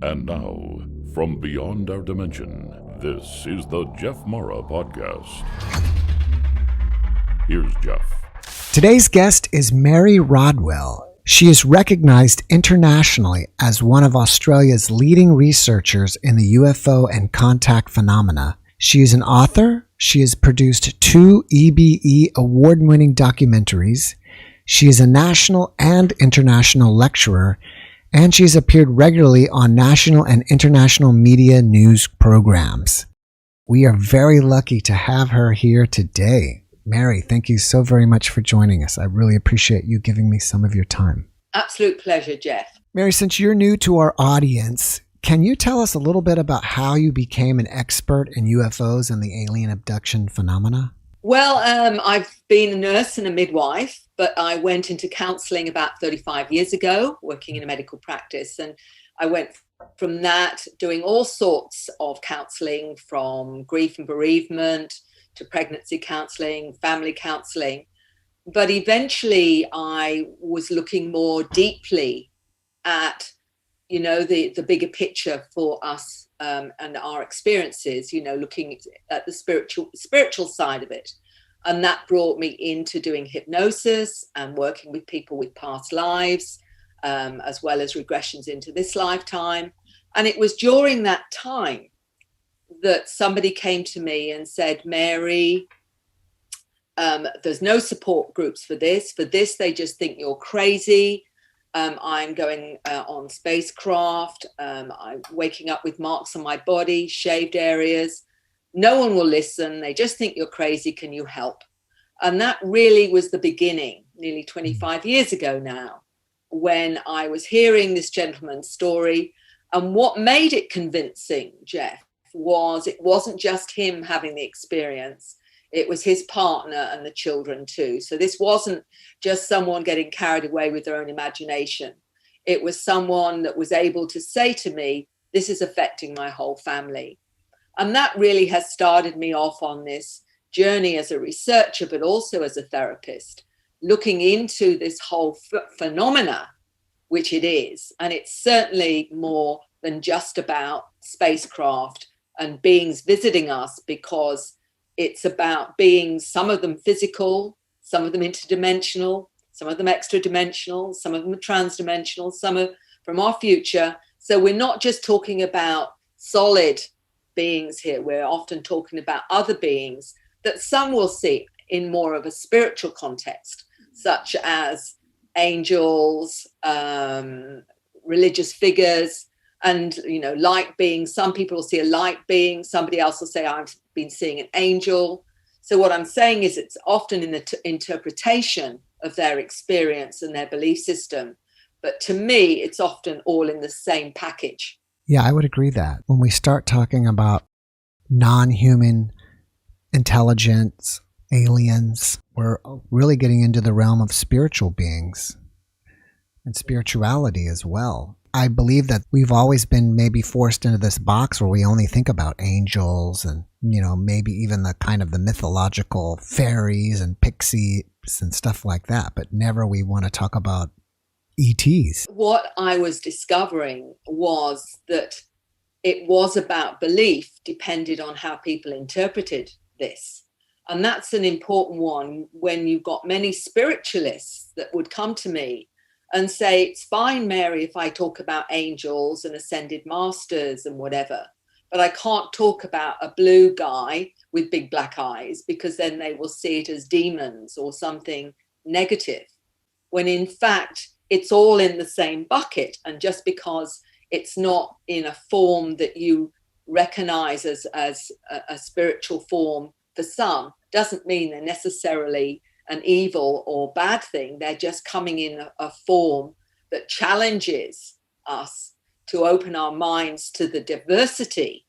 And now, from beyond our dimension, this is the JeffMara podcast. Here's Jeff. Today's guest is Mary Rodwell. She is recognized internationally as one of Australia's leading researchers in the UFO and Contact phenomena. She is an author. She has produced 2 EBE award-winning documentaries. She is a national and international lecturer, and she's appeared regularly on national and international media news programs. We are very lucky to have her here today. Mary, thank you so very much for joining us. I really appreciate you giving me some of your time. Absolute pleasure, Jeff. Mary, since you're new to our audience, can you tell us a little bit about how you became an expert in UFOs and the alien abduction phenomena? Well, I've been a nurse and a midwife, but I went into counselling about 35 years ago, working in a medical practice. And I went from that doing all sorts of counselling, from grief and bereavement to pregnancy counselling, family counselling. But eventually I was looking more deeply at, the bigger picture for us and our experiences, looking at the spiritual side of it. And that brought me into doing hypnosis and working with people with past lives, as well as regressions into this lifetime. And it was during that time that somebody came to me and said, Mary, there's no support groups for this. For this, they just think you're crazy. I'm going on spacecraft. I'm waking up with marks on my body, shaved areas. No one will listen. They just think you're crazy. Can you help? And that really was the beginning, nearly 25 years ago now, when I was hearing this gentleman's story. And what made it convincing, Jeff, was it wasn't just him having the experience. It was his partner and the children too. So this wasn't just someone getting carried away with their own imagination. It was someone that was able to say to me, this is affecting my whole family. And that really has started me off on this journey as a researcher, but also as a therapist, looking into this whole phenomena, which it is. And it's certainly more than just about spacecraft and beings visiting us, because it's about beings, some of them physical, some of them interdimensional, some of them extra-dimensional, some of them trans-dimensional, some are from our future. So we're not just talking about solid beings here. We're often talking about other beings that some will see in more of a spiritual context, such as angels, religious figures, and, light beings. Some people will see a light being. Somebody else will say, I've been seeing an angel. So what I'm saying is it's often in the interpretation of their experience and their belief system. But to me, it's often all in the same package. Yeah, I would agree that when we start talking about non-human intelligence, aliens, we're really getting into the realm of spiritual beings and spirituality as well. I believe that we've always been maybe forced into this box where we only think about angels and, maybe even the kind of the mythological fairies and pixies and stuff like that, but never we want to talk about ETs. What I was discovering was that it was about belief depended on how people interpreted this. And that's an important one when you've got many spiritualists that would come to me and say, it's fine, Mary, if I talk about angels and ascended masters and whatever, but I can't talk about a blue guy with big black eyes, because then they will see it as demons or something negative, when in fact, it's all in the same bucket. And just because it's not in a form that you recognize as a spiritual form for some, doesn't mean they're necessarily an evil or bad thing. They're just coming in a form that challenges us to open our minds to the diversity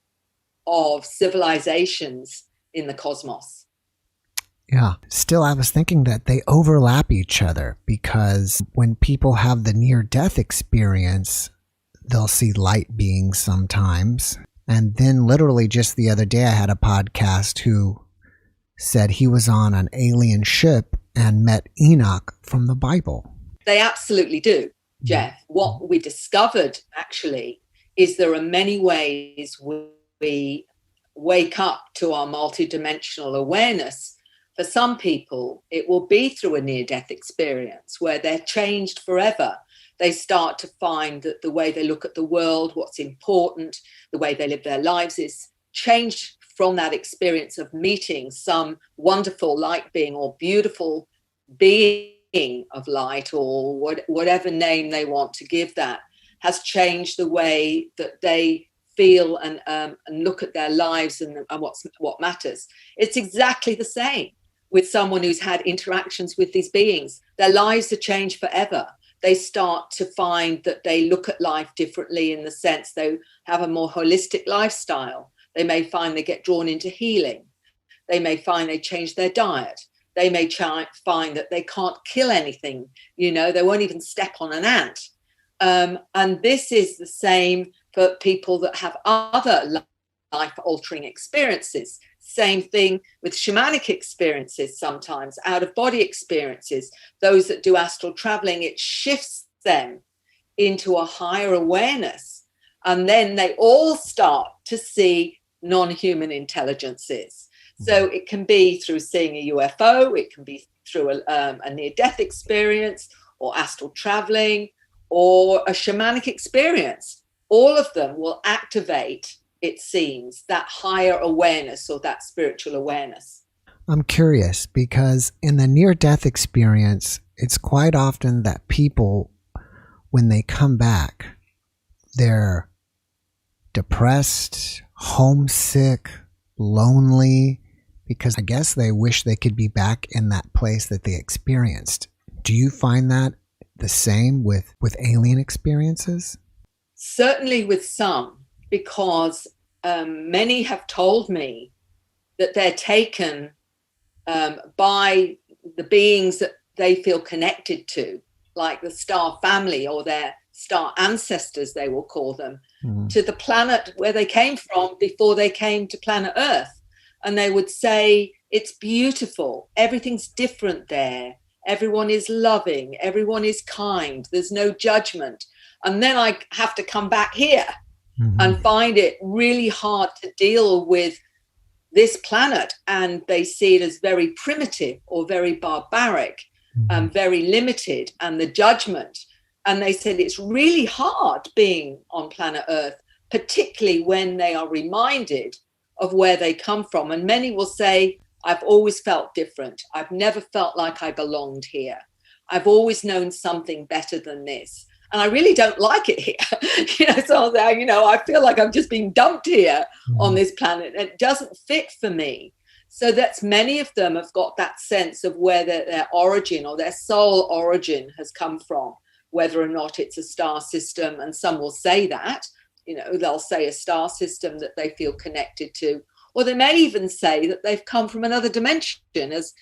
of civilizations in the cosmos. Yeah. Still, I was thinking that they overlap each other, because when people have the near-death experience, they'll see light beings sometimes. And then literally just the other day, I had a podcast who said he was on an alien ship and met Enoch from the Bible. They absolutely do, Jeff. What we discovered actually is there are many ways we wake up to our multidimensional awareness. For some people, it will be through a near-death experience where they're changed forever. They start to find that the way they look at the world, what's important, the way they live their lives is changed from that experience of meeting some wonderful light being or beautiful being of light, or whatever name they want to give that, has changed the way that they feel and look at their lives and what matters. It's exactly the same with someone who's had interactions with these beings. Their lives are changed forever. They start to find that they look at life differently, in the sense they have a more holistic lifestyle. They may find they get drawn into healing. They may find they change their diet. They may find that they can't kill anything. They won't even step on an ant. And this is the same for people that have other life-altering experiences. Same thing with shamanic experiences, sometimes out-of-body experiences. Those that do astral traveling, it shifts them into a higher awareness. And then they all start to see non-human intelligences. So it can be through seeing a UFO, it can be through a near-death experience, or astral traveling, or a shamanic experience. All of them will activate, it seems, that higher awareness or that spiritual awareness. I'm curious because in the near-death experience, it's quite often that people, when they come back, they're depressed, homesick, lonely, because I guess they wish they could be back in that place that they experienced. Do you find that the same with alien experiences? Certainly with some, because many have told me that they're taken by the beings that they feel connected to, like the star family or their star ancestors, they will call them, to the planet where they came from before they came to planet Earth. And they would say, it's beautiful, everything's different there, everyone is loving, everyone is kind, there's no judgment. And then I have to come back here and find it really hard to deal with this planet, and they see it as very primitive or very barbaric and very limited, and the judgment. And they said it's really hard being on planet Earth, particularly when they are reminded of where they come from. And many will say, I've always felt different. I've never felt like I belonged here. I've always known something better than this. And I really don't like it here. So I feel like I'm just being dumped here on this planet. It doesn't fit for me. So that's, many of them have got that sense of where their origin or their soul origin has come from, whether or not it's a star system. And some will say that, they'll say a star system that they feel connected to, or they may even say that they've come from another dimension, as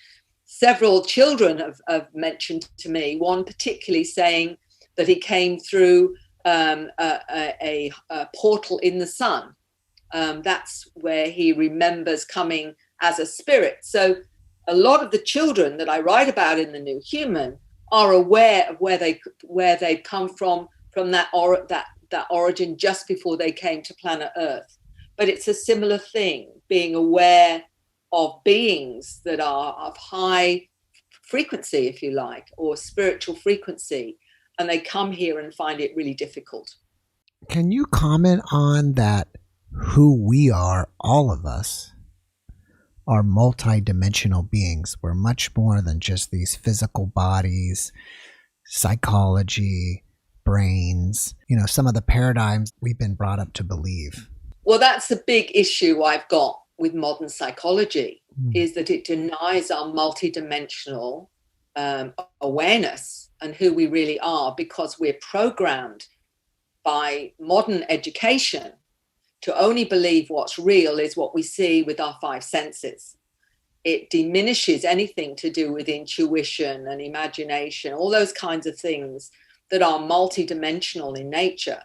several children have mentioned to me, one particularly saying that he came through a portal in the sun. That's where he remembers coming as a spirit. So a lot of the children that I write about in The New Human are aware of where they've come from that origin just before they came to planet Earth. But it's a similar thing, being aware of beings that are of high frequency, if you like, or spiritual frequency, and they come here and find it really difficult. Can you comment on that? Who we are, all of us, are multidimensional beings. We're much more than just these physical bodies, psychology, brains, some of the paradigms we've been brought up to believe. Well, that's a big issue I've got with modern psychology, is that it denies our multidimensional awareness and who we really are, because we're programmed by modern education to only believe what's real is what we see with our five senses. It diminishes anything to do with intuition and imagination, all those kinds of things that are multidimensional in nature.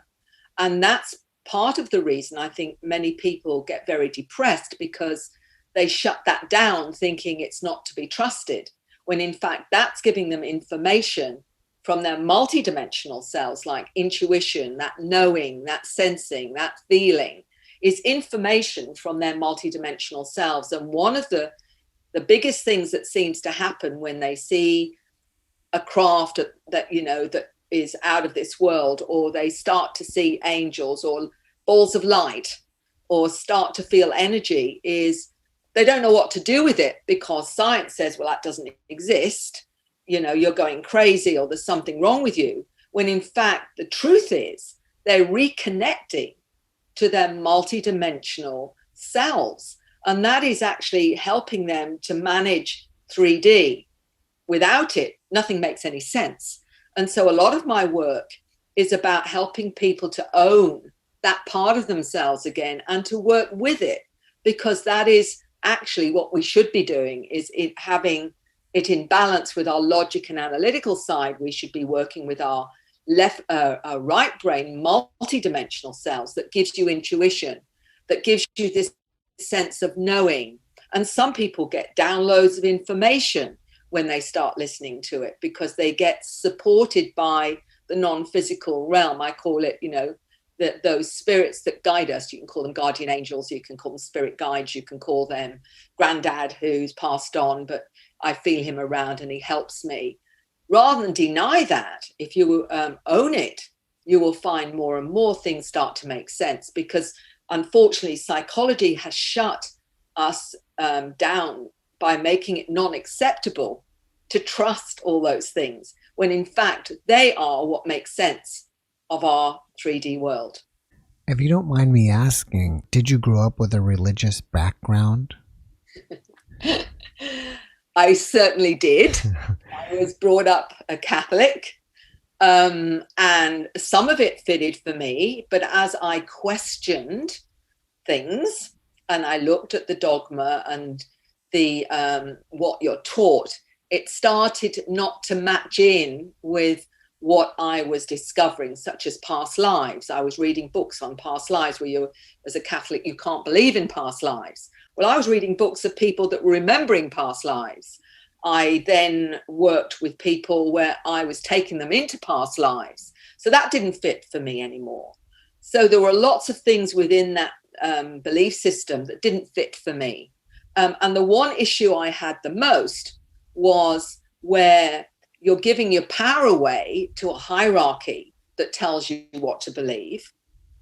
And that's part of the reason I think many people get very depressed, because they shut that down thinking it's not to be trusted, when in fact that's giving them information from their multidimensional selves, like intuition, that knowing, that sensing, that feeling, is information from their multidimensional selves. And one of the biggest things that seems to happen when they see a craft that, you know, that is out of this world, or they start to see angels or balls of light, or start to feel energy, is they don't know what to do with it, because science says, well, that doesn't exist. You know, you're going crazy, or there's something wrong with you. When in fact, the truth is they're reconnecting to their multidimensional selves. And that is actually helping them to manage 3D. Without it, nothing makes any sense. And so a lot of my work is about helping people to own that part of themselves again and to work with it, because that is actually what we should be doing, is having it in balance with our logic and analytical side. We should be working with our right brain, multidimensional cells, that gives you intuition, that gives you this sense of knowing. And some people get downloads of information when they start listening to it, because they get supported by the non-physical realm. I call it, you know, those spirits that guide us. You can call them guardian angels, you can call them spirit guides, you can call them granddad who's passed on, but I feel him around and he helps me. Rather than deny that, if you own it, you will find more and more things start to make sense, because unfortunately psychology has shut us down by making it non-acceptable to trust all those things, when in fact they are what makes sense of our 3D world. If you don't mind me asking, did you grow up with a religious background? I certainly did. I was brought up a Catholic, and some of it fitted for me, but as I questioned things and I looked at the dogma and the what you're taught, it started not to match in with what I was discovering, such as past lives. I was reading books on past lives, where you, as a Catholic, you can't believe in past lives. Well, I was reading books of people that were remembering past lives. I then worked with people where I was taking them into past lives. So that didn't fit for me anymore. So there were lots of things within that belief system that didn't fit for me. And the one issue I had the most was where you're giving your power away to a hierarchy that tells you what to believe,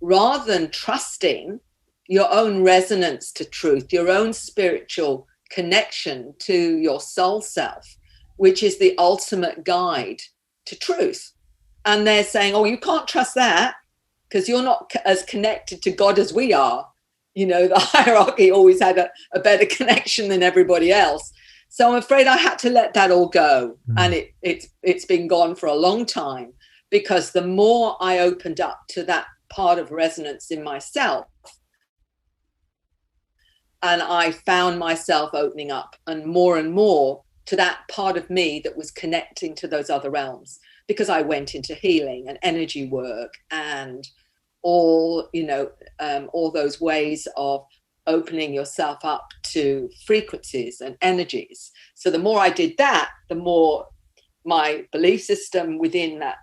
rather than trusting your own resonance to truth, your own spiritual connection to your soul self, which is the ultimate guide to truth. And they're saying, oh, you can't trust that because you're not as connected to God as we are. You know, the hierarchy always had a better connection than everybody else. So I'm afraid I had to let that all go. And it's been gone for a long time, because the more I opened up to that part of resonance in myself, and I found myself opening up and more to that part of me that was connecting to those other realms, because I went into healing and energy work and all, you know, all those ways of opening yourself up to frequencies and energies. So the more I did that, the more my belief system within that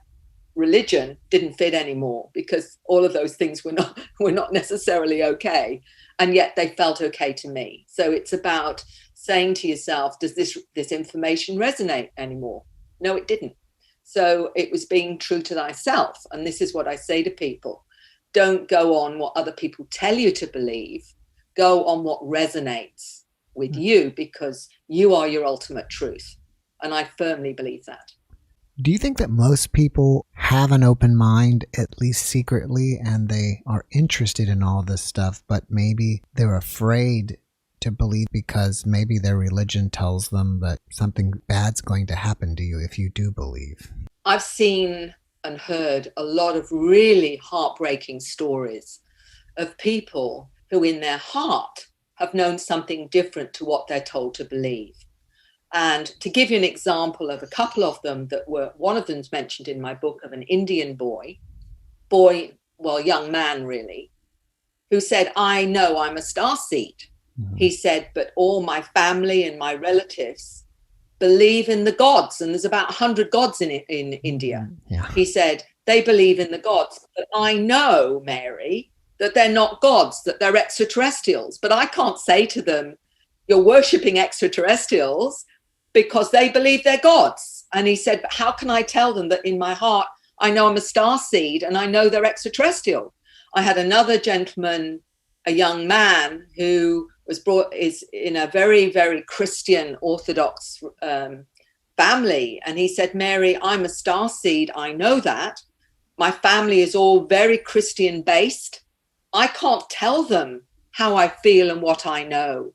religion didn't fit anymore, because all of those things were not necessarily okay, and yet they felt okay to me. So it's about saying to yourself, does this information resonate anymore? No, it didn't. So it was being true to thyself. And this is what I say to people: don't go on what other people tell you to believe. Go on what resonates with you, because you are your ultimate truth. And I firmly believe that. Do you think that most people have an open mind, at least secretly, and they are interested in all this stuff, but maybe they're afraid to believe because maybe their religion tells them that something bad's going to happen to you if you do believe? I've seen and heard a lot of really heartbreaking stories of people who in their heart have known something different to what they're told to believe. And to give you an example of a couple of them that were, one of them's mentioned in my book, of an Indian young man really, who said, I know I'm a starseed. Mm-hmm. He said, but all my family and my relatives, believe in the gods, and there's about 100 gods in India. Yeah. He said, they believe in the gods, but I know, Mary, that they're not gods, that they're extraterrestrials. But I can't say to them, you're worshipping extraterrestrials, because they believe they're gods. And he said, but how can I tell them that in my heart, I know I'm a star seed and I know they're extraterrestrial? I had another gentleman, a young man who is in a very, very Christian Orthodox family. And he said, Mary, I'm a star seed. I know that. My family is all very Christian based. I can't tell them how I feel and what I know.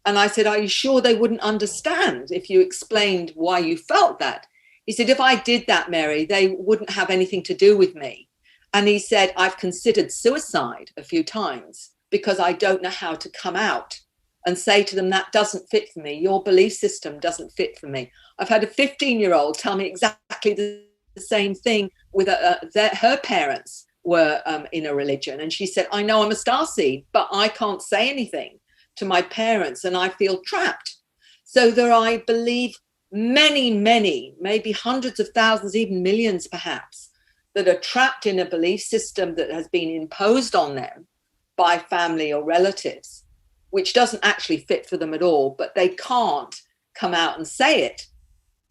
And I said, are you sure they wouldn't understand if you explained why you felt that? He said, if I did that, Mary, they wouldn't have anything to do with me. And he said, I've considered suicide a few times because I don't know how to come out and say to them, that doesn't fit for me. Your belief system doesn't fit for me. I've had a 15-year-old tell me exactly the same thing with her parents were in a religion. And she said, I know I'm a starseed, but I can't say anything to my parents and I feel trapped. So there are, I believe, many, maybe hundreds of thousands, even millions perhaps, that are trapped in a belief system that has been imposed on them by family or relatives, which doesn't actually fit for them at all, but they can't come out and say it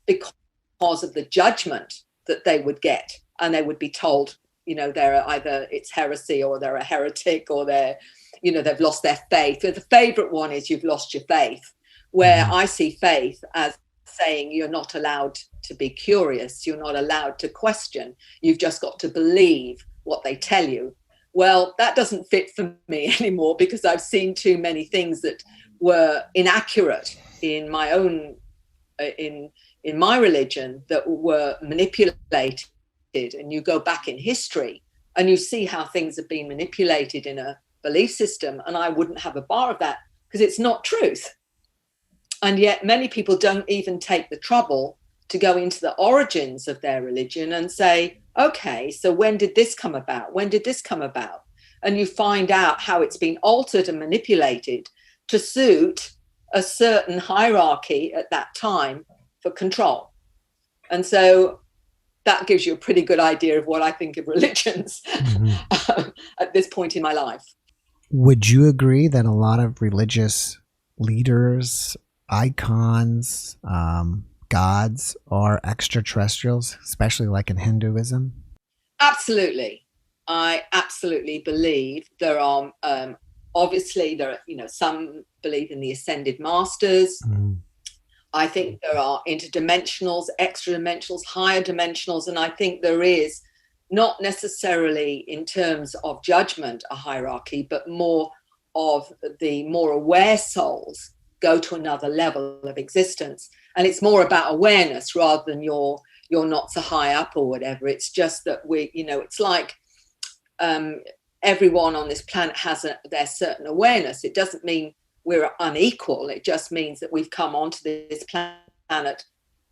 because of the judgment that they would get. And they would be told, they're either it's heresy or they're a heretic or they've lost their faith. The favorite one is you've lost your faith, where I see faith as saying you're not allowed to be curious. You're not allowed to question. You've just got to believe what they tell you. Well, that doesn't fit for me anymore because I've seen too many things that were inaccurate in my own, in my religion, that were manipulated. And you go back in history and you see how things have been manipulated in a belief system. And I wouldn't have a bar of that because it's not truth. And yet many people don't even take the trouble to go into the origins of their religion and say, okay, so when did this come about? When did this come about? And you find out how it's been altered and manipulated to suit a certain hierarchy at that time for control. And so that gives you a pretty good idea of what I think of religions at this point in my life. Would you agree that a lot of religious leaders, icons, gods are extraterrestrials, especially like in Hinduism? Absolutely. I absolutely believe there are, obviously there are, some believe in the ascended masters. I think there are interdimensionals, extra dimensionals, higher dimensionals. And I think there is not necessarily in terms of judgment, a hierarchy, but more of the more aware souls go to another level of existence. And it's more about awareness rather than you're not so high up or whatever. It's just that it's like everyone on this planet has their certain awareness. It doesn't mean we're unequal. It just means that we've come onto this planet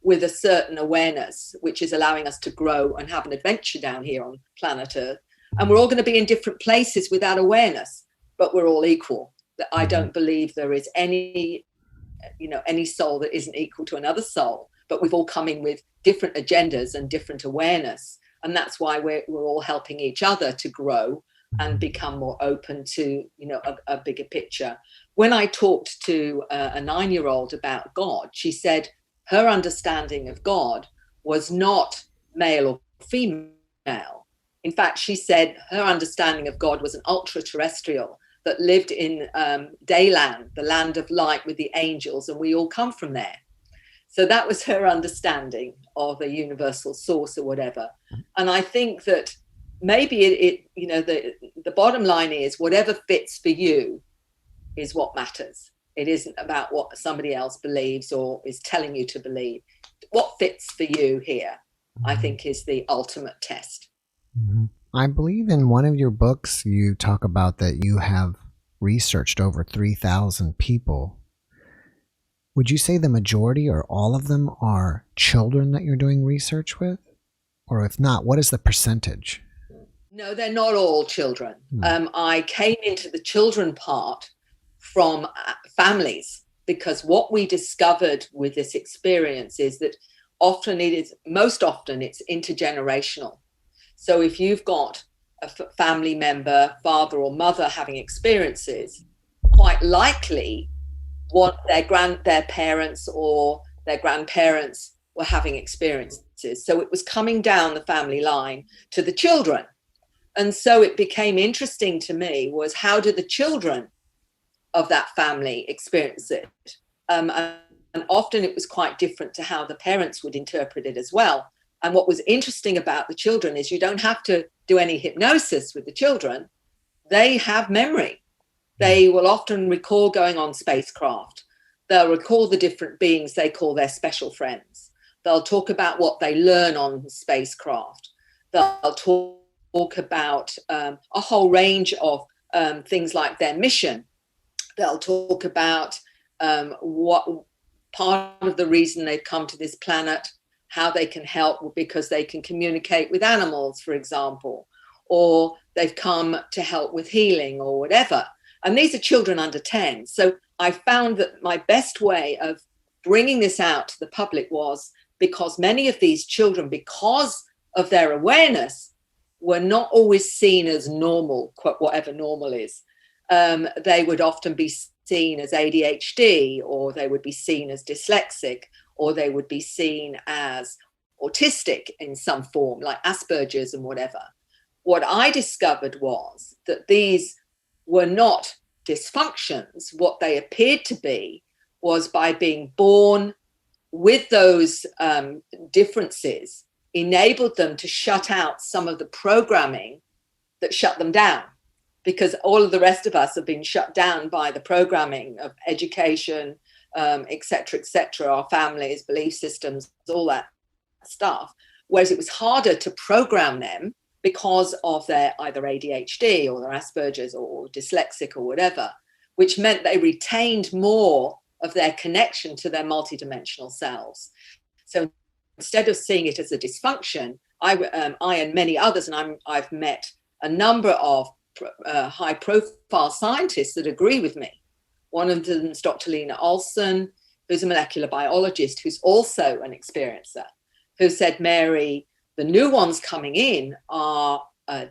with a certain awareness, which is allowing us to grow and have an adventure down here on planet Earth. And we're all going to be in different places with that awareness, but we're all equal. I don't believe there is any soul that isn't equal to another soul, but we've all come in with different agendas and different awareness. And that's why we're all helping each other to grow and become more open to, a bigger picture. When I talked to a 9-year-old about God, she said her understanding of God was not male or female. In fact, she said her understanding of God was an ultra-terrestrial that lived in Dayland, the land of light with the angels, and we all come from there. So that was her understanding of a universal source or whatever. And I think that maybe the bottom line is whatever fits for you is what matters. It isn't about what somebody else believes or is telling you to believe. What fits for you here, I think, is the ultimate test. I believe in one of your books you talk about that you have researched over 3,000 people. Would you say the majority or all of them are children that you're doing research with? Or if not, what is the percentage? No, they're not all children. I came into the children part from families. because what we discovered with this experience is that most often it's intergenerational. So if you've got a family member, father or mother having experiences, quite likely what their parents or their grandparents were having experiences. So it was coming down the family line to the children. And so it became interesting to me was, how do the children of that family experience it? And often it was quite different to how the parents would interpret it as well. And what was interesting about the children is you don't have to do any hypnosis with the children. They have memory. They will often recall going on spacecraft. They'll recall the different beings they call their special friends. They'll talk about what they learn on spacecraft. They'll talk about a whole range of things like their mission. They'll talk about what part of the reason they've come to this planet, how they can help because they can communicate with animals, for example, or they've come to help with healing or whatever. And these are children under 10. So I found that my best way of bringing this out to the public was because many of these children, because of their awareness, were not always seen as normal, whatever normal is. They would often be seen as ADHD, or they would be seen as dyslexic, or they would be seen as autistic in some form, like Asperger's and whatever. What I discovered was that these were not dysfunctions. What they appeared to be was, by being born with those differences, enabled them to shut out some of the programming that shut them down, because all of the rest of us have been shut down by the programming of education, et cetera, our families, belief systems, all that stuff. Whereas it was harder to program them because of their either ADHD or their Asperger's or dyslexic or whatever, which meant they retained more of their connection to their multidimensional selves. So instead of seeing it as a dysfunction, I and many others, and I've met a number of high-profile scientists that agree with me. One of them is Dr. Lena Olson, who's a molecular biologist, who's also an experiencer, who said, Mary, the new ones coming in are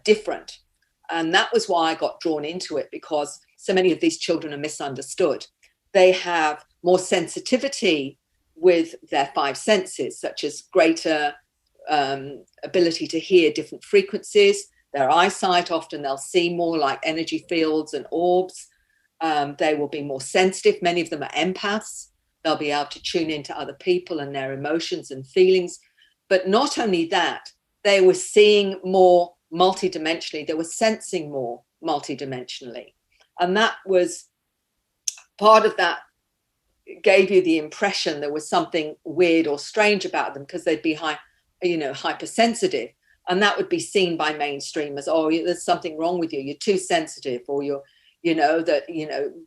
different. And that was why I got drawn into it, because so many of these children are misunderstood. They have more sensitivity with their five senses, such as greater ability to hear different frequencies. Their eyesight, often they'll see more like energy fields and orbs. They will be more sensitive. Many of them are empaths. They'll be able to tune into other people and their emotions and feelings. But not only that, they were seeing more multidimensionally. They were sensing more multidimensionally. And that was part of that, gave you the impression there was something weird or strange about them, because they'd be hypersensitive. And that would be seen by mainstream as, oh, there's something wrong with you. You're too sensitive, or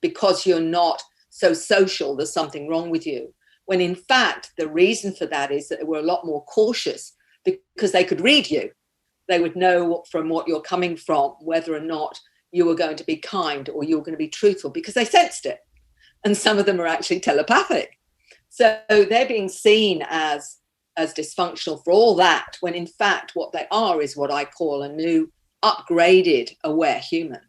because you're not so social, there's something wrong with you. When in fact, the reason for that is that they were a lot more cautious, because they could read you. They would know from what you're coming from, whether or not you were going to be kind or you were going to be truthful, because they sensed it. And some of them are actually telepathic. So they're being seen as dysfunctional for all that, when in fact what they are is what I call a new upgraded aware human.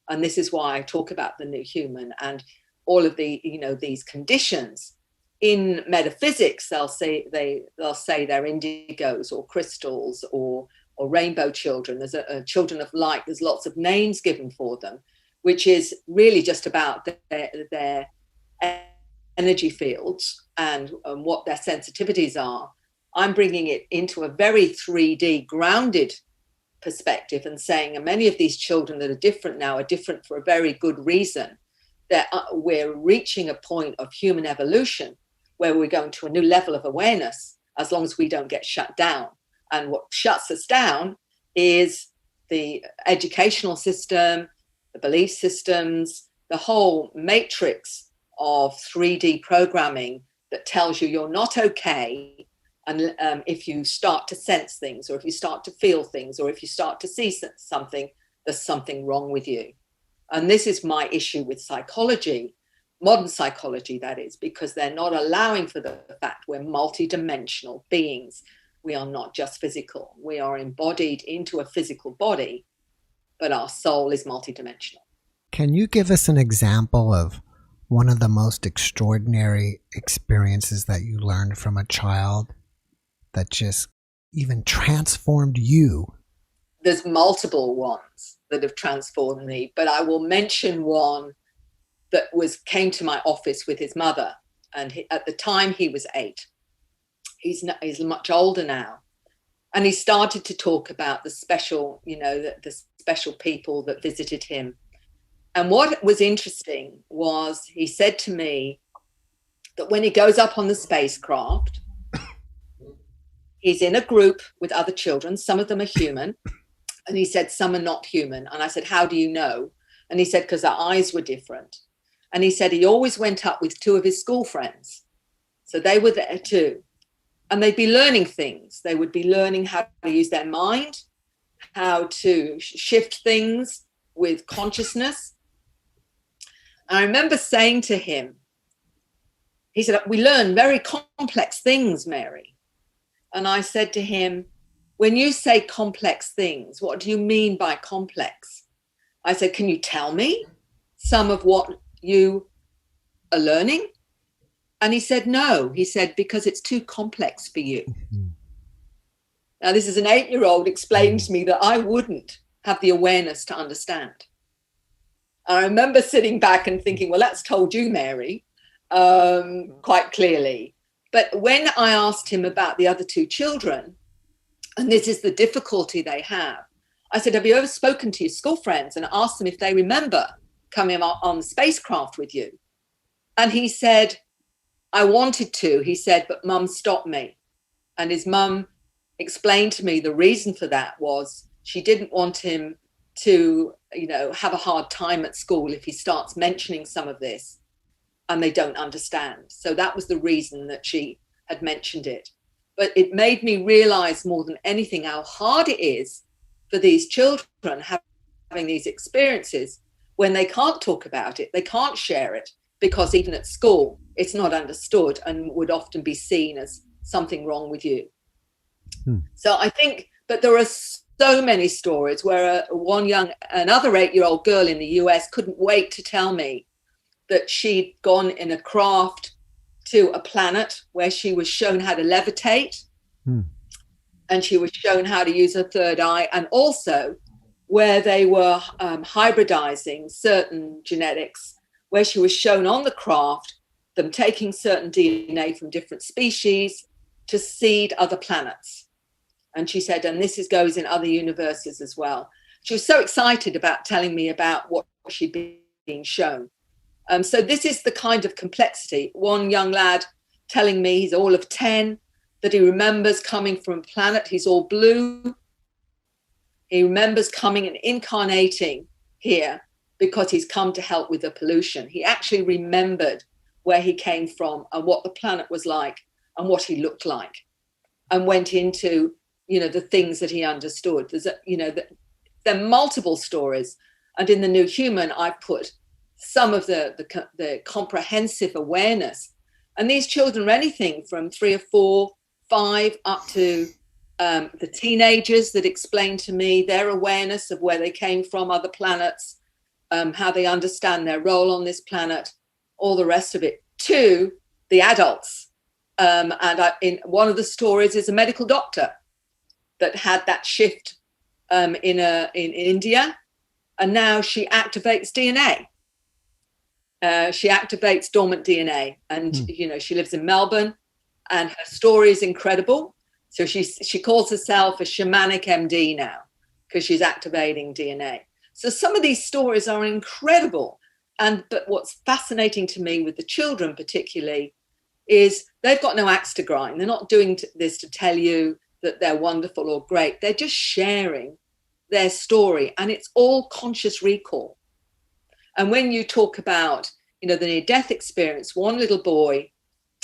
And this is why I talk about the new human and all of the, these conditions. In metaphysics, they'll say they're indigos or crystals or rainbow children. There's a children of light. There's lots of names given for them, which is really just about their energy fields and what their sensitivities are. I'm bringing it into a very 3D grounded perspective and saying, and many of these children that are different now are different for a very good reason, that we're reaching a point of human evolution where we're going to a new level of awareness, as long as we don't get shut down. And what shuts us down is the educational system, the belief systems, the whole matrix of 3D programming that tells you you're not okay. And if you start to sense things, or if you start to feel things, or if you start to see something, there's something wrong with you. And this is my issue with psychology. modern psychology, that is, because they're not allowing for the fact we're multidimensional beings. We are not just physical. We are embodied into a physical body, but our soul is multidimensional. Can you give us an example of one of the most extraordinary experiences that you learned from a child that just even transformed you? There's multiple ones that have transformed me, but I will mention one that came to my office with his mother, and at the time he was 8. He's much older now, and he started to talk about the special, the special people that visited him. And what was interesting was he said to me that when he goes up on the spacecraft, he's in a group with other children. Some of them are human, and he said some are not human. And I said, how do you know? And he said, because their eyes were different. And he said he always went up with 2 of his school friends, so they were there too. And they'd be learning things. They would be learning how to use their mind, how to shift things with consciousness. And I remember saying to him, he said, we learn very complex things, Mary. And I said to him, when you say complex things, what do you mean by complex? I said, can you tell me some of what you are learning? And he said, no. He said, because it's too complex for you. Mm-hmm. Now, this is an 8-year-old explaining to me that I wouldn't have the awareness to understand. I remember sitting back and thinking, well, that's told you, Mary, quite clearly. But when I asked him about the other 2 children, and this is the difficulty they have, I said, have you ever spoken to your school friends and asked them if they remember coming on the spacecraft with you? And he said, I wanted to. He said, but Mum stopped me. And his mum explained to me the reason for that was she didn't want him to, have a hard time at school if he starts mentioning some of this and they don't understand. So that was the reason that she had mentioned it. But it made me realize more than anything how hard it is for these children having these experiences when they can't talk about it, they can't share it, because even at school, it's not understood and would often be seen as something wrong with you. So I think, but there are so many stories where another 8-year-old girl in the US couldn't wait to tell me that she'd gone in a craft to a planet where she was shown how to levitate, and she was shown how to use her third eye, and also where they were hybridizing certain genetics, where she was shown on the craft them taking certain DNA from different species to seed other planets. And she said, and this goes in other universes as well. She was so excited about telling me about what she'd been shown. So this is the kind of complexity. One young lad telling me, he's all of 10, that he remembers coming from a planet, he's all blue. He remembers coming and incarnating here because he's come to help with the pollution. He actually remembered where he came from and what the planet was like and what he looked like, and went into, the things that he understood. There are multiple stories. And in the New Human, I've put some of the comprehensive awareness. And these children are anything from 3 or 4, 5, up to the teenagers that explain to me their awareness of where they came from, other planets, how they understand their role on this planet, all the rest of it, to the adults. In one of the stories is a medical doctor that had that shift in India, and now she activates DNA. She activates dormant DNA, and she lives in Melbourne, and her story is incredible. So she calls herself a shamanic MD now because she's activating DNA. So some of these stories are incredible. But what's fascinating to me with the children particularly is they've got no axe to grind. They're not doing this to tell you that they're wonderful or great. They're just sharing their story, and it's all conscious recall. And when you talk about, the near-death experience, one little boy,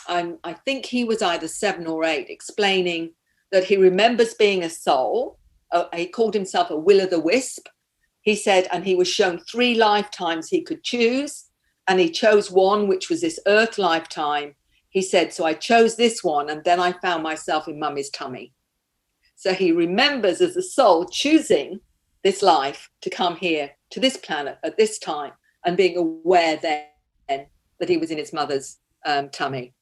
I think he was either 7 or 8, explaining that he remembers being a soul. He called himself a will-o'-the-wisp. He said, and he was shown 3 lifetimes he could choose. And he chose one, which was this Earth lifetime. He said, so I chose this one, and then I found myself in mummy's tummy. So he remembers as a soul choosing this life to come here to this planet at this time, and being aware then that he was in his mother's tummy.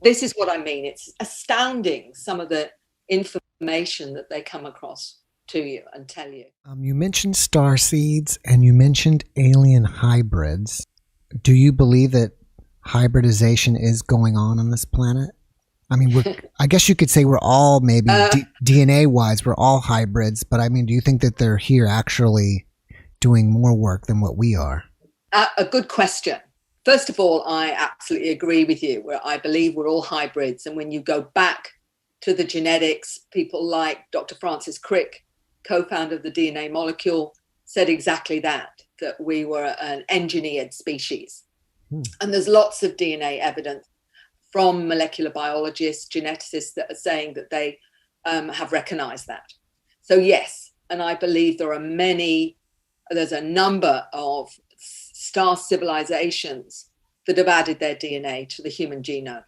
This is what I mean. It's astounding, some of the information that they come across to you and tell you. You mentioned star seeds and you mentioned alien hybrids. Do you believe that hybridization is going on this planet? I mean, I guess you could say we're all maybe DNA-wise, we're all hybrids. But I mean, do you think that they're here actually doing more work than what we are? A good question. First of all, I absolutely agree with you. I believe we're all hybrids. And when you go back to the genetics, people like Dr. Francis Crick, co-founder of the DNA molecule, said exactly that we were an engineered species. And there's lots of DNA evidence from molecular biologists, geneticists that are saying that they have recognized that. So yes, and I believe there's a number of star civilizations that have added their DNA to the human genome.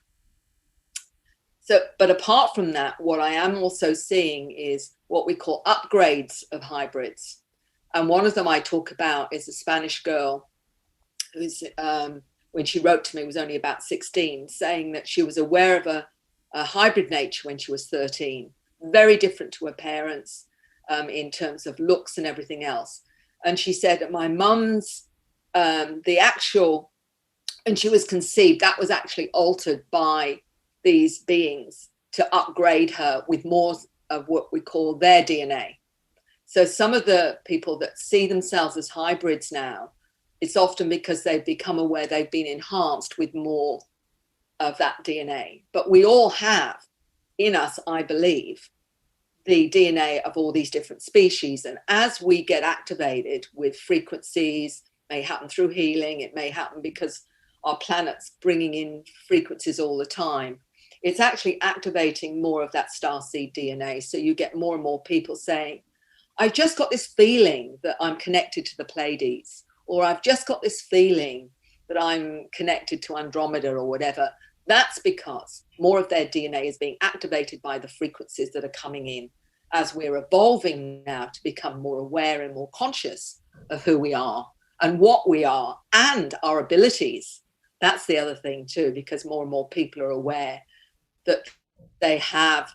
So, but apart from that, what I am also seeing is what we call upgrades of hybrids. And one of them I talk about is a Spanish girl who's, when she wrote to me, was only about 16, saying that she was aware of a hybrid nature when she was 13, very different to her parents in terms of looks and everything else. And she said that my mum's, and she was conceived, that was actually altered by these beings to upgrade her with more of what we call their DNA. So some of the people that see themselves as hybrids now, it's often because they've become aware they've been enhanced with more of that DNA. But we all have in us, I believe, the DNA of all these different species. And as we get activated with frequencies, may happen through healing, it may happen because our planet's bringing in frequencies all the time. It's actually activating more of that starseed DNA. So you get more and more people saying, I've just got this feeling that I'm connected to the Pleiades, or I've just got this feeling that I'm connected to Andromeda or whatever. That's because more of their DNA is being activated by the frequencies that are coming in as we're evolving now to become more aware and more conscious of who we are and what we are and our abilities. That's the other thing too, because more and more people are aware that they have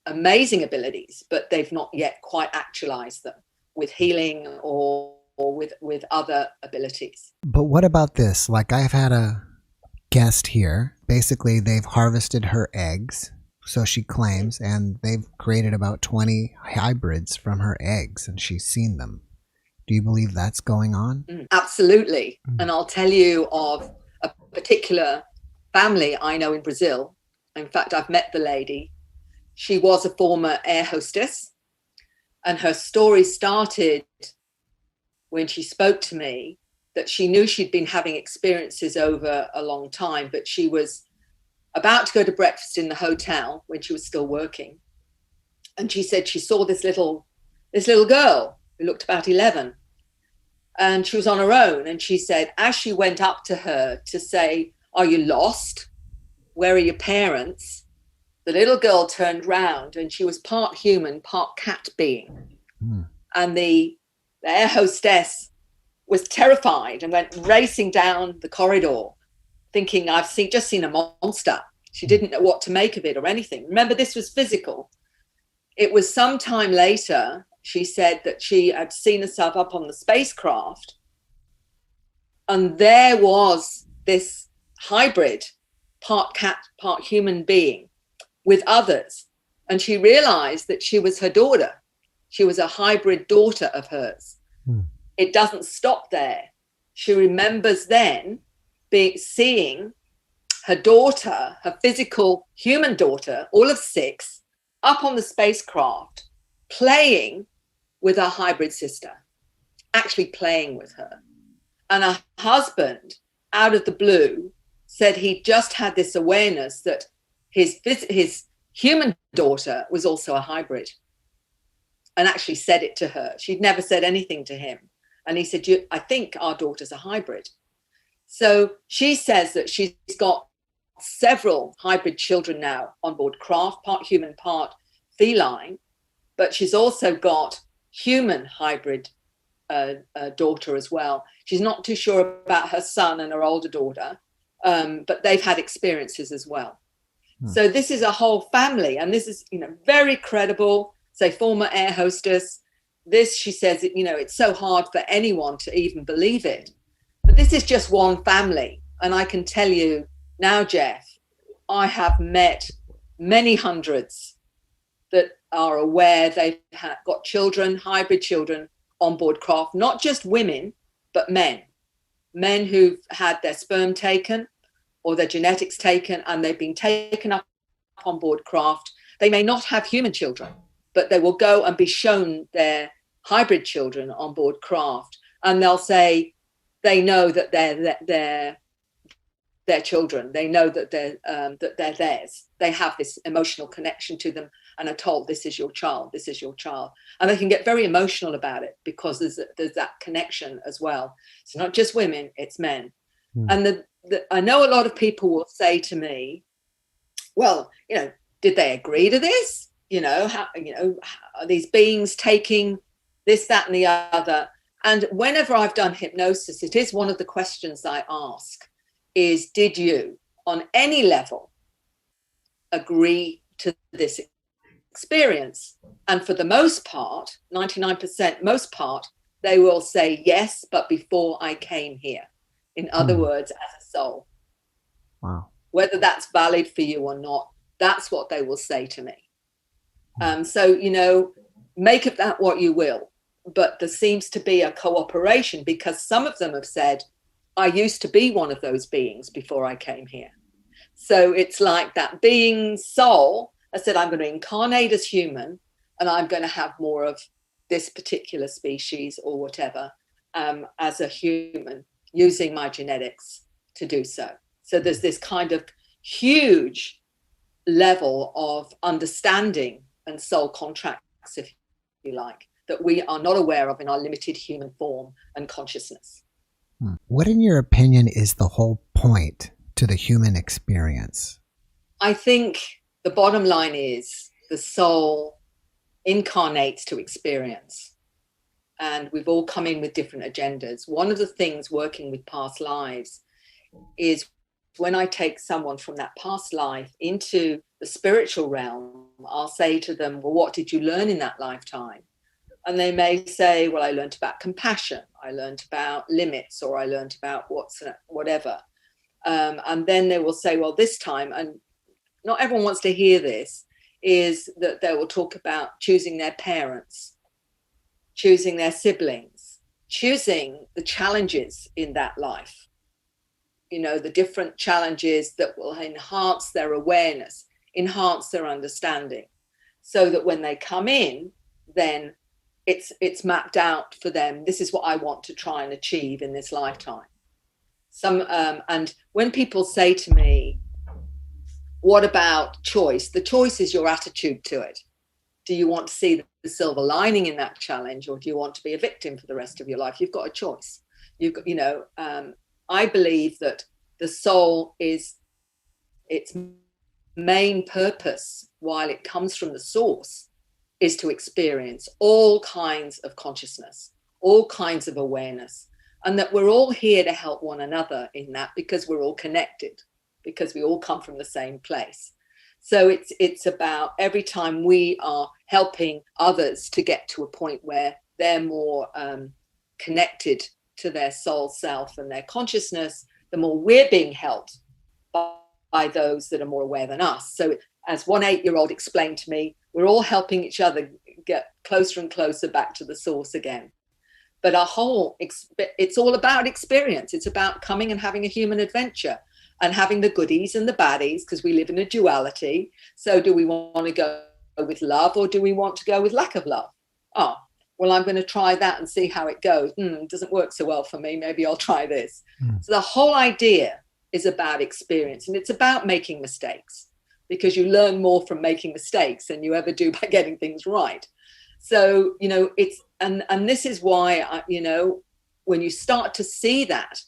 amazing abilities, but they've not yet quite actualized them with healing or with other abilities. But what about this? Like, I've had a guest here. Basically, they've harvested her eggs, so she claims, and they've created about 20 hybrids from her eggs, and she's seen them. Do you believe that's going on? Absolutely. And I'll tell you of a particular family I know in Brazil. In fact, I've met the lady. She was a former air hostess, and her story started when she spoke to me, that she knew she'd been having experiences over a long time, but she was about to go to breakfast in the hotel when she was still working. And she said she saw this little girl who looked about 11, and she was on her own. And she said, as she went up to her to say, are you lost? Where are your parents? The little girl turned round, and she was part human, part cat being. And the air hostess was terrified and went racing down the corridor thinking, I've just seen a monster. She didn't know what to make of it or anything. Remember, this was physical. It was some time later, she said that she had seen herself up on the spacecraft, and there was this hybrid, part cat, part human being with others. And she realized that she was her daughter. She was a hybrid daughter of hers. It doesn't stop there. She remembers then seeing her daughter, her physical human daughter, all of 6, up on the spacecraft, playing with her hybrid sister, actually playing with her. And her husband, out of the blue, said he just had this awareness that his human daughter was also a hybrid, and actually said it to her. She'd never said anything to him. And he said, I think our daughter's a hybrid. So she says that she's got several hybrid children now on board craft, part human, part feline, but she's also got human hybrid daughter as well. She's not too sure about her son and her older daughter, but they've had experiences as well. So this is a whole family, and this is, very credible. Say, former air hostess. This, she says, it's so hard for anyone to even believe it. But this is just one family. And I can tell you now, Jeff, I have met many hundreds that are aware they've got children, hybrid children on board craft, not just women, but men who've had their sperm taken or their genetics taken, and they've been taken up on board craft. They may not have human children, but they will go and be shown their hybrid children on board craft, and they'll say they know that they're their children. They know that they're theirs. They have this emotional connection to them and are told, this is your child, this is your child. And they can get very emotional about it because there's that connection as well. It's not just women, it's men. And I know a lot of people will say to me, well, did they agree to this? How, are these beings taking this, that, and the other? And whenever I've done hypnosis, it is one of the questions I ask is, did you, on any level, agree to this experience? And for the most part, 99%, most part, they will say yes, but before I came here. In other words, as a soul. Wow. Whether that's valid for you or not, that's what they will say to me. So, make of that what you will. But there seems to be a cooperation because some of them have said, I used to be one of those beings before I came here. So it's like that being soul. I said, I'm going to incarnate as human and I'm going to have more of this particular species or whatever as a human, using my genetics to do so. So there's this kind of huge level of understanding and soul contracts, if you like, that we are not aware of in our limited human form and consciousness. What, in your opinion, is the whole point to the human experience? I think the bottom line is the soul incarnates to experience. And we've all come in with different agendas. One of the things working with past lives is when I take someone from that past life into the spiritual realm, I'll say to them, well, what did you learn in that lifetime? And they may say, well, I learned about compassion, I learned about limits, or I learned about whatever. And then they will say, well, this time, and not everyone wants to hear this, is that they will talk about choosing their parents, choosing their siblings, choosing the challenges in that life, the different challenges that will enhance their awareness, enhance their understanding, so that when they come in, then it's mapped out for them. This is what I want to try and achieve in this lifetime. And when people say to me, what about choice? The choice is your attitude to it. Do you want to see the silver lining in that challenge, or do you want to be a victim for the rest of your life? You've got a choice. I believe that the soul is its main purpose, while it comes from the source, is to experience all kinds of consciousness, all kinds of awareness, and that we're all here to help one another in that, because we're all connected, because we all come from the same place. So it's about every time we are helping others to get to a point where they're more connected to their soul self and their consciousness, the more we're being helped by those that are more aware than us. So as one 8-year-old explained to me, we're all helping each other get closer and closer back to the source again. But it's all about experience. It's about coming and having a human adventure and having the goodies and the baddies, because we live in a duality. So do we want to go with love, or do we want to go with lack of love? Oh, well, I'm going to try that and see how it goes. It doesn't work so well for me. Maybe I'll try this. So the whole idea is about experience, and it's about making mistakes, because you learn more from making mistakes than you ever do by getting things right. So, it's, and this is why, when you start to see that,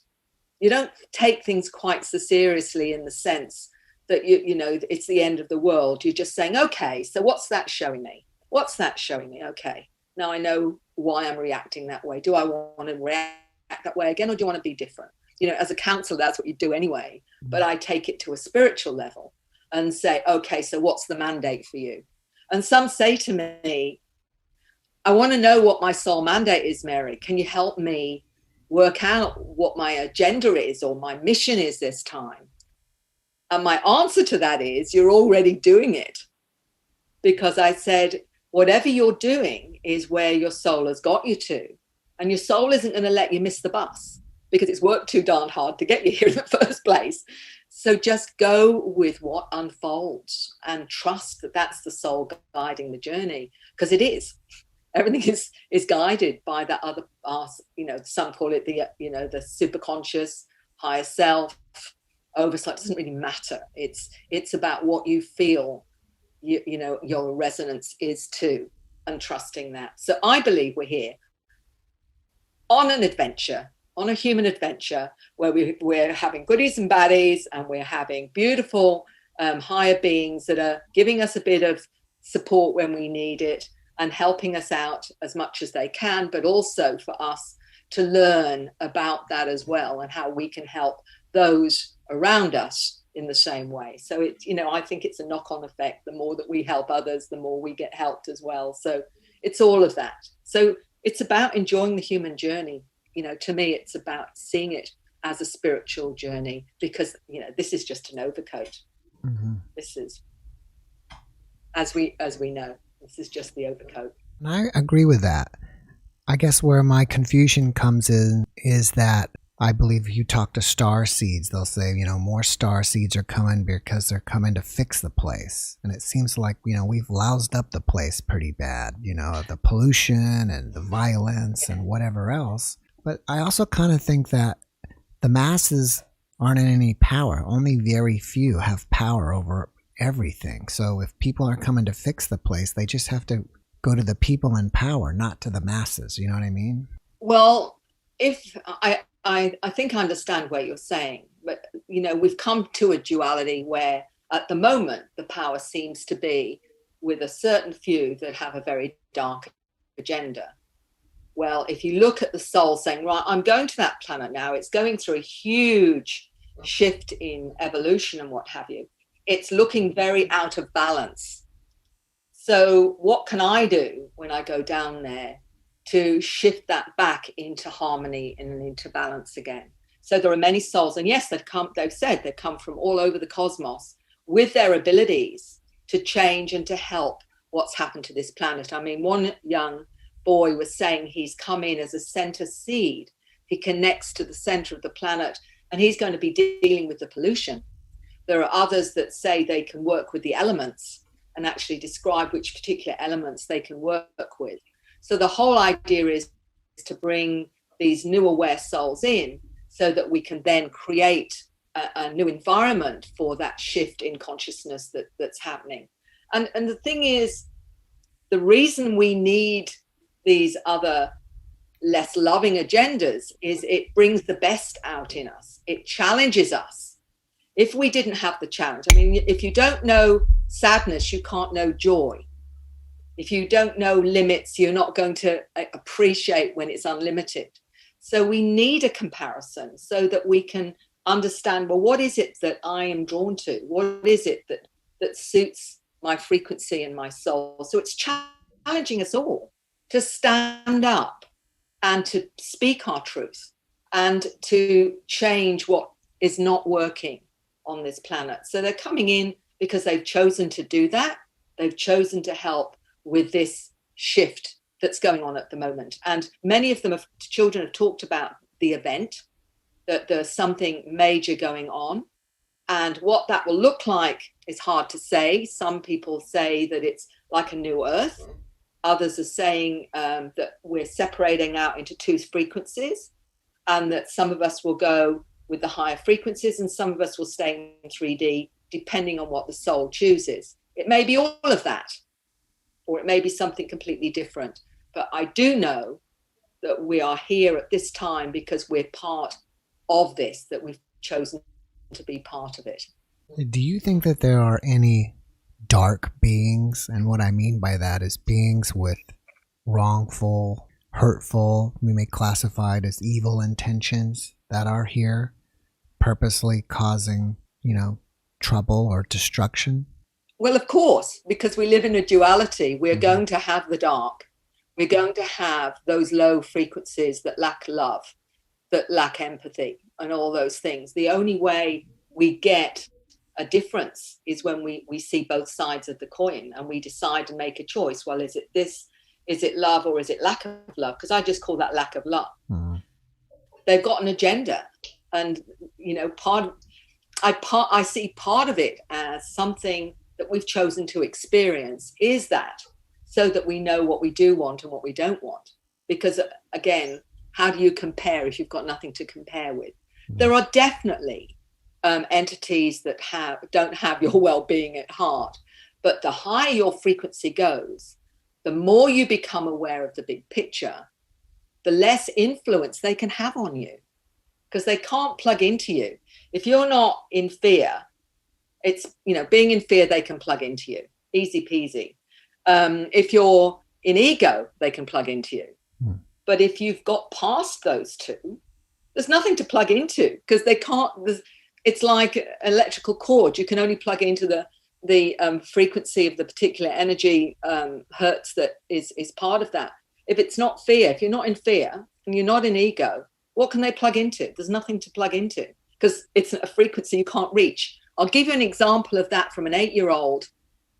you don't take things quite so seriously in the sense that you know it's the end of the world. You're just saying, okay, so what's that showing me? What's that showing me? Okay, now I know why I'm reacting that way. Do I want to react that way again, or do you want to be different? You know, as a counselor, that's what you do anyway. But I take it to a spiritual level and say, okay, so what's the mandate for you? And some say to me, I want to know what my soul mandate is, Mary. Can you help me work out what my agenda is or my mission is this time? And my answer to that is, you're already doing it. Because I said, whatever you're doing is where your soul has got you to. And your soul isn't going to let you miss the bus because it's worked too darn hard to get you here in the first place. So just go with what unfolds and trust that that's the soul guiding the journey, because it is. Everything is guided by that other, you know, some call it the, you know, the superconscious, higher self, oversight. Doesn't really matter. It's about what you feel, you know, your resonance is to, and trusting that. So I believe we're here on an adventure, on a human adventure, where we're having goodies and baddies, and we're having beautiful higher beings that are giving us a bit of support when we need it, and helping us out as much as they can, but also for us to learn about that as well, and how we can help those around us in the same way. So it's, you know, I think it's a knock-on effect. The more that we help others, the more we get helped as well. So it's all of that. So it's about enjoying the human journey. You know, to me, it's about seeing it as a spiritual journey, because, you know, this is just an overcoat. Mm-hmm. This is, as we know, this is just the overcoat. And I agree with that. I guess where my confusion comes in is that I believe you talk to star seeds, they'll say, you know, more star seeds are coming because they're coming to fix the place. And it seems like, you know, we've loused up the place pretty bad, you know, the pollution and the violence and whatever else. But I also kind of think that the masses aren't in any power. Only very few have power over everything. So if people are coming to fix the place, they just have to go to the people in power, not to the masses. You know what I mean? Well, if I think I understand what you're saying, but, you know, we've come to a duality where at the moment the power seems to be with a certain few that have a very dark agenda. Well, if you look at the soul saying, right, I'm going to that planet now, it's going through a huge shift in evolution and what have you. It's looking very out of balance. So what can I do when I go down there to shift that back into harmony and into balance again? So there are many souls, and yes, they've said they've come from all over the cosmos with their abilities to change and to help what's happened to this planet. I mean, one young boy was saying he's come in as a center seed. He connects to the center of the planet, and he's going to be dealing with the pollution. There are others that say they can work with the elements and actually describe which particular elements they can work with. So the whole idea is to bring these new aware souls in so that we can then create a new environment for that shift in consciousness that's happening. And the thing is, the reason we need these other less loving agendas is it brings the best out in us. It challenges us. If we didn't have the challenge, I mean, if you don't know sadness, you can't know joy. If you don't know limits, you're not going to appreciate when it's unlimited. So we need a comparison so that we can understand, well, what is it that I am drawn to? What is it that suits my frequency and my soul? So it's challenging us all to stand up and to speak our truth and to change what is not working on this planet. So they're coming in because they've chosen to do that. They've chosen to help with this shift that's going on at the moment. And many of them, children have talked about the event, that there's something major going on. And what that will look like is hard to say. Some people say that it's like a new earth. Others are saying that we're separating out into two frequencies, and that some of us will go with the higher frequencies and some of us will stay in 3D, depending on what the soul chooses. It may be all of that, or it may be something completely different. But I do know that we are here at this time because we're part of this, that we've chosen to be part of it. Do you think that there are any dark beings? And what I mean by that is beings with wrongful, hurtful, we may classify it as evil intentions that are here purposely causing, trouble or destruction? Well, of course, because we live in a duality. We're going to have the dark. We're going to have those low frequencies that lack love, that lack empathy, and all those things. The only way we get a difference is when we see both sides of the coin and we decide to make a choice. Well, is it this? Is it love, or is it lack of love? Because I just call that lack of love. They've got an agenda, and I see part of it as something that we've chosen to experience, is that so that we know what we do want and what we don't want. Because again, how do you compare if you've got nothing to compare with? There are definitely entities that don't have your well-being at heart, but the higher your frequency goes, the more you become aware of the big picture, the less influence they can have on you, because they can't plug into you. If you're not in fear, it's, being in fear, they can plug into you. Easy peasy. If you're in ego, they can plug into you. But if you've got past those two, there's nothing to plug into, because they can't. It's like electrical cord. You can only plug into the frequency of the particular energy hertz that is part of that. If it's not fear, if you're not in fear and you're not in ego, what can they plug into? There's nothing to plug into, because it's a frequency you can't reach. I'll give you an example of that from an 8-year-old.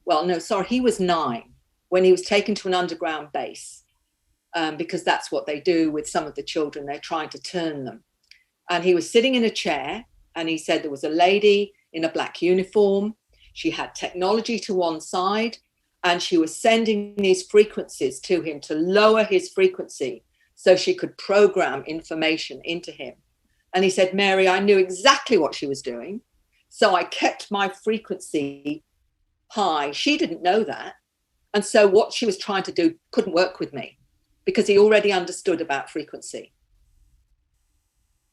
Well, no, sorry, he was 9 when he was taken to an underground base, because that's what they do with some of the children. They're trying to turn them. And he was sitting in a chair, and he said there was a lady in a black uniform. She had technology to one side, and she was sending these frequencies to him to lower his frequency so she could program information into him. And he said, Mary, I knew exactly what she was doing, so I kept my frequency high. She didn't know that. And so what she was trying to do couldn't work with me, because he already understood about frequency.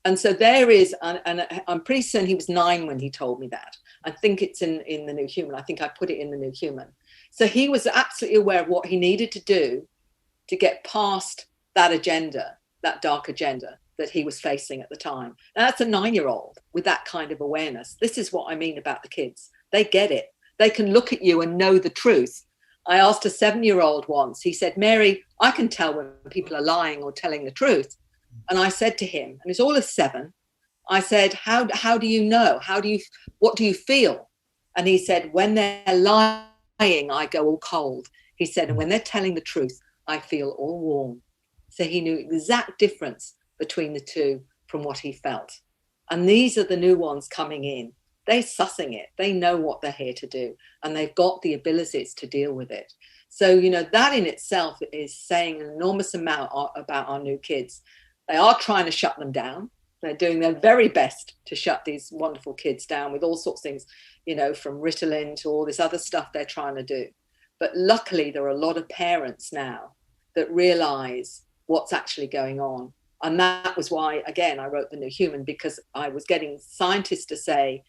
And so there is, and I'm pretty certain he was 9 when he told me that. I think it's in The New Human. I think I put it in The New Human. So he was absolutely aware of what he needed to do to get past that agenda, that dark agenda that he was facing at the time. Now, that's a 9-year-old with that kind of awareness. This is what I mean about the kids. They get it. They can look at you and know the truth. I asked a 7-year-old once, he said, Mary, I can tell when people are lying or telling the truth. And I said to him, and he's all of 7, I said, how do you know? What do you feel? And he said, when they're lying, I go all cold. He said, and when they're telling the truth, I feel all warm. So he knew exact difference between the two from what he felt. And these are the new ones coming in. They're sussing it. They know what they're here to do, and they've got the abilities to deal with it. So, that in itself is saying an enormous amount about our new kids. They are trying to shut them down. They're doing their very best to shut these wonderful kids down with all sorts of things, from Ritalin to all this other stuff they're trying to do. But luckily, there are a lot of parents now that realize what's actually going on. And that was why, again, I wrote The New Human, because I was getting scientists to say,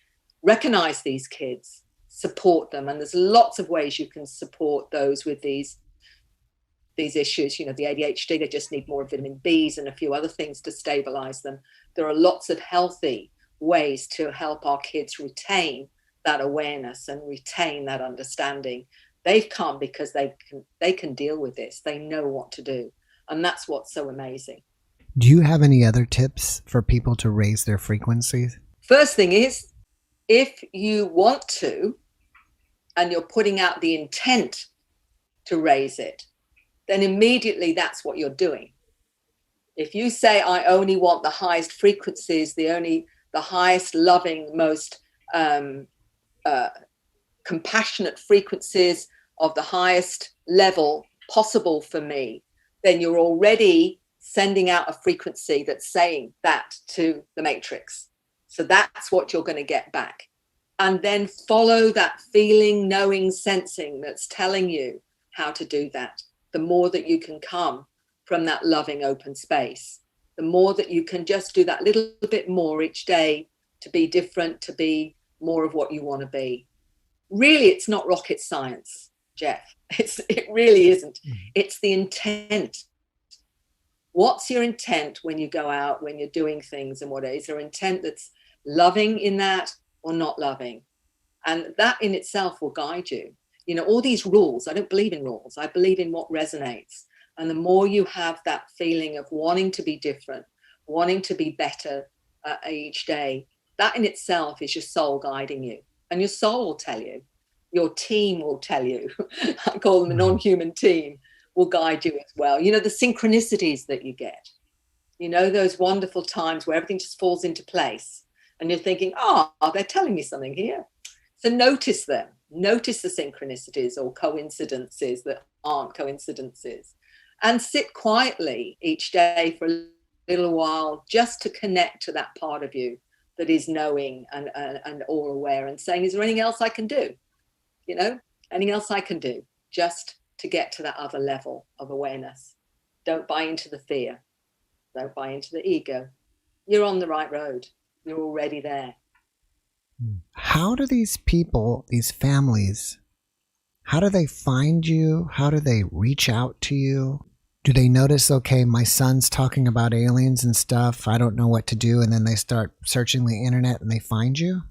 recognize these kids, support them. And there's lots of ways you can support those with these issues. The ADHD, they just need more vitamin Bs and a few other things to stabilize them. There are lots of healthy ways to help our kids retain that awareness and retain that understanding. They've come because they can deal with this. They know what to do. And that's what's so amazing. Do you have any other tips for people to raise their frequencies? First thing is, if you want to, and you're putting out the intent to raise it, then immediately that's what you're doing. If you say, I only want the highest frequencies, the highest loving, most compassionate frequencies of the highest level possible for me, then you're already sending out a frequency that's saying that to the matrix. So that's what you're going to get back. And then follow that feeling, knowing, sensing that's telling you how to do that. The more that you can come from that loving open space, the more that you can just do that little bit more each day to be different, to be more of what you want to be. Really, it's not rocket science, Jeff. It really isn't. It's the intent. What's your intent when you go out, when you're doing things, and what is there intent that's loving in that or not loving? And that in itself will guide you. You know, all these rules, I don't believe in rules. I believe in what resonates. And the more you have that feeling of wanting to be different, wanting to be better each day, that in itself is your soul guiding you. And your soul will tell you, your team will tell you, I call them a non-human team, will guide you as well. You know, the synchronicities that you get, you know, those wonderful times where everything just falls into place and you're thinking, oh, they're telling me something here. So notice them, notice the synchronicities or coincidences that aren't coincidences, and sit quietly each day for a little while just to connect to that part of you that is knowing and all aware, and saying, is there anything else I can do? You know, anything else I can do just to get to that other level of awareness? Don't buy into the fear. Don't buy into the ego. You're on the right road. You're already there. How do these people, these families, how do they find you? How do they reach out to you? Do they notice, okay, my son's talking about aliens and stuff, I don't know what to do, and then they start searching the internet and they find you?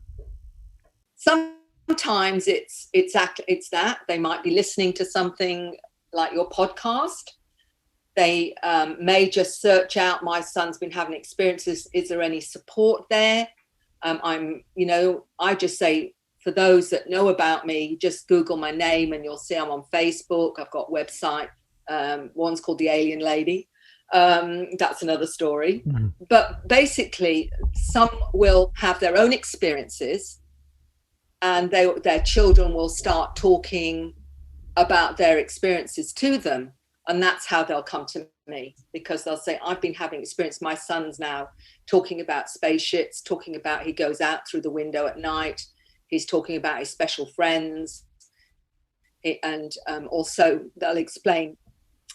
Sometimes it's that. They might be listening to something like your podcast. They may just search out, my son's been having experiences, is there any support there? I just say, for those that know about me, just Google my name and you'll see I'm on Facebook. I've got a website. One's called The Alien Lady. That's another story. Mm-hmm. But basically, some will have their own experiences and their children will start talking about their experiences to them. And that's how they'll come to me, because they'll say, I've been having experience. My son's now talking about spaceships, talking about he goes out through the window at night. He's talking about his special friends. And also they'll explain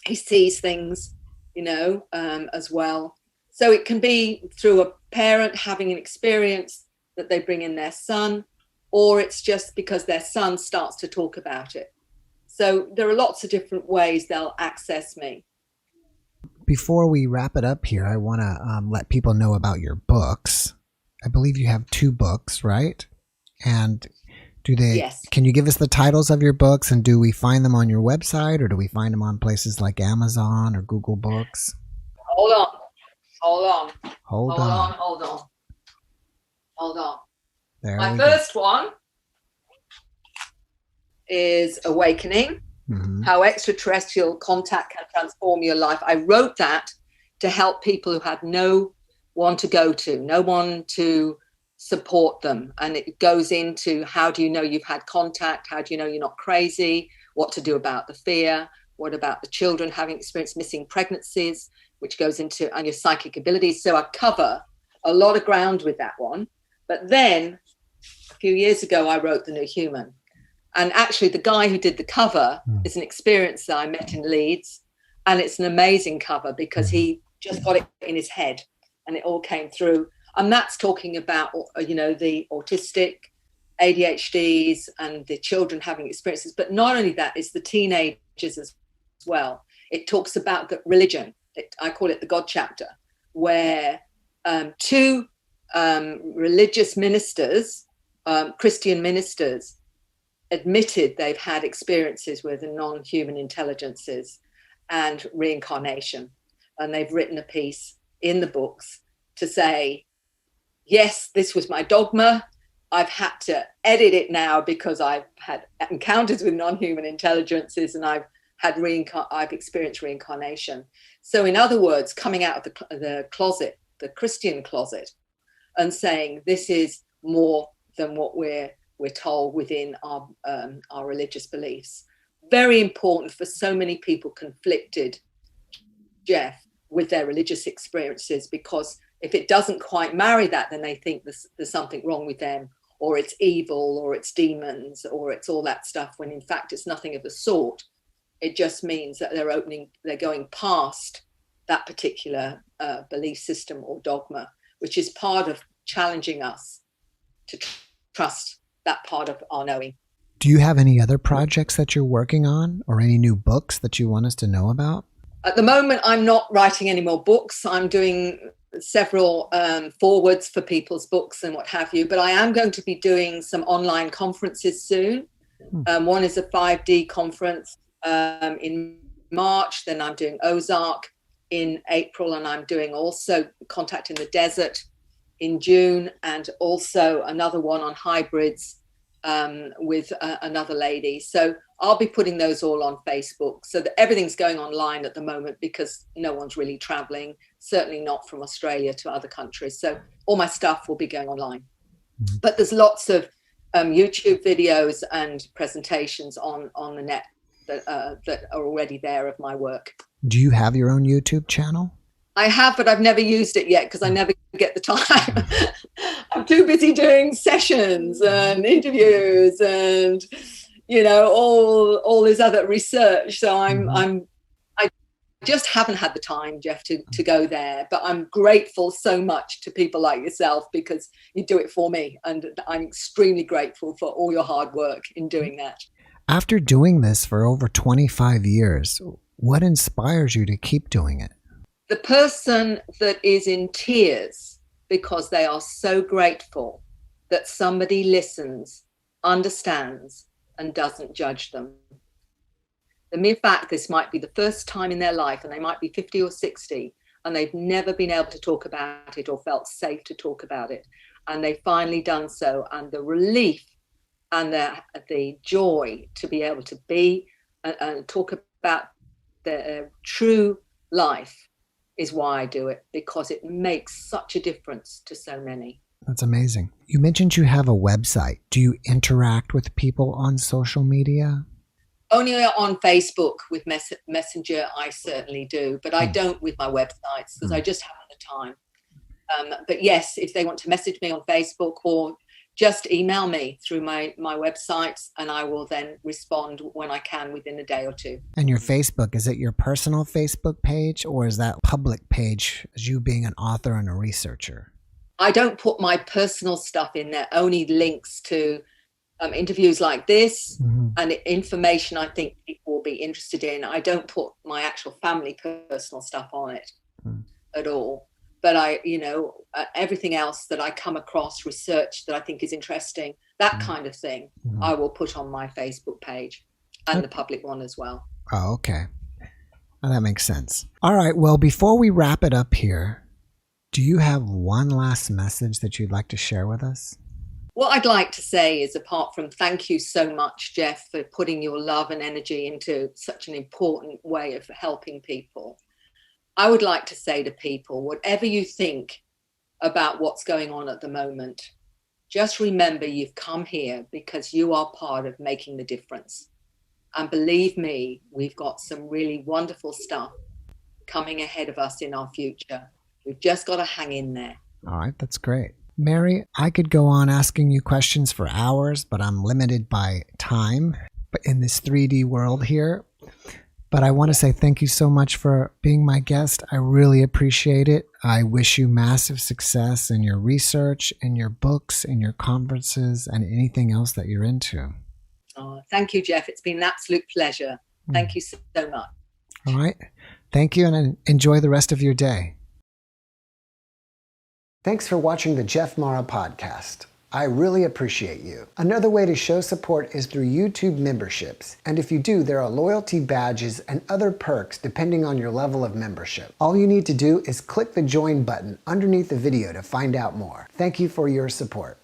he sees things, as well. So it can be through a parent having an experience that they bring in their son, or it's just because their son starts to talk about it. So there are lots of different ways they'll access me. Before we wrap it up here, I want to let people know about your books. I believe you have 2 books, right? And Yes. Can you give us the titles of your books, and do we find them on your website, or do we find them on places like Amazon or Google Books? Hold on. My first one is Awakening, How Extraterrestrial Contact Can Transform Your Life. I wrote that to help people who had no one to go to, no one to support them. And it goes into, how do you know you've had contact? How do you know you're not crazy? What to do about the fear? What about the children having experienced missing pregnancies, which goes into and your psychic abilities. So I cover a lot of ground with that one. But then a few years ago, I wrote The New Human. And actually the guy who did the cover is an experiencer I met in Leeds. And it's an amazing cover because he just got it in his head and it all came through. And that's talking about, the autistic, ADHDs and the children having experiences. But not only that, it's the teenagers as well. It talks about the religion. I call it the God chapter, where 2 religious ministers, Christian ministers, admitted they've had experiences with non-human intelligences and reincarnation. And they've written a piece in the books to say, yes, this was my dogma. I've had to edit it now because I've had encounters with non-human intelligences and I've experienced reincarnation. So in other words, coming out of the closet, the Christian closet, and saying this is more than what we're told within our religious beliefs. Very important for so many people conflicted, Jeff, with their religious experiences, because if it doesn't quite marry that, then they think there's something wrong with them, or it's evil, or it's demons, or it's all that stuff, when in fact it's nothing of the sort. It just means that they're going past that particular belief system or dogma, which is part of challenging us to trust that part of our knowing. Do you have any other projects that you're working on, or any new books that you want us to know about? At the moment, I'm not writing any more books. I'm doing several forwards for people's books and what have you, but I am going to be doing some online conferences soon. One is a 5D conference in March, then I'm doing Ozark in April, and I'm doing also Contact in the Desert in June, and also another one on hybrids with another lady. So I'll be putting those all on Facebook, so that everything's going online at the moment because no one's really traveling, certainly not from Australia to other countries. So all my stuff will be going online. But there's lots of YouTube videos and presentations on the net that are already there of my work. Do you have your own YouTube channel? I have, but I've never used it yet because I never get the time. I'm too busy doing sessions and interviews and, you know, all this other research. So I just haven't had the time, Jeff, to go there. But I'm grateful so much to people like yourself because you do it for me. And I'm extremely grateful for all your hard work in doing that. After doing this for over 25 years, what inspires you to keep doing it? The person that is in tears because they are so grateful that somebody listens, understands, and doesn't judge them. The mere fact this might be the first time in their life, and they might be 50 or 60, and they've never been able to talk about it or felt safe to talk about it. And they've finally done so. And the relief and the joy to be able to be and talk about their true life is why I do it, because it makes such a difference to so many. That's amazing. You mentioned you have a website. Do you interact with people on social media? Only on Facebook with Messenger, I certainly do, but I don't with my websites because I just haven't the time. But yes, if they want to message me on Facebook or just email me through my websites, and I will then respond when I can within a day or two. And your Facebook, is it your personal Facebook page, or is that public page as you being an author and a researcher? I don't put my personal stuff in there, only links to interviews like this and information I think people will be interested in. I don't put my actual family personal stuff on it at all. But everything else that I come across, research that I think is interesting, that kind of thing, I will put on my Facebook page and the public one as well. Oh, okay. Well, that makes sense. All right. Well, before we wrap it up here, do you have one last message that you'd like to share with us? What I'd like to say is, apart from thank you so much, Jeff, for putting your love and energy into such an important way of helping people, I would like to say to people, whatever you think about what's going on at the moment, just remember you've come here because you are part of making the difference. And believe me, we've got some really wonderful stuff coming ahead of us in our future. We've just got to hang in there. All right, that's great. Mary, I could go on asking you questions for hours, but I'm limited by time in this 3D world here. But I want to say thank you so much for being my guest. I really appreciate it. I wish you massive success in your research, in your books, in your conferences, and anything else that you're into. Oh, thank you, Jeff. It's been an absolute pleasure. Thank you so much. All right. Thank you, and enjoy the rest of your day. Thanks for watching the JeffMara podcast. I really appreciate you. Another way to show support is through YouTube memberships. And if you do, there are loyalty badges and other perks depending on your level of membership. All you need to do is click the join button underneath the video to find out more. Thank you for your support.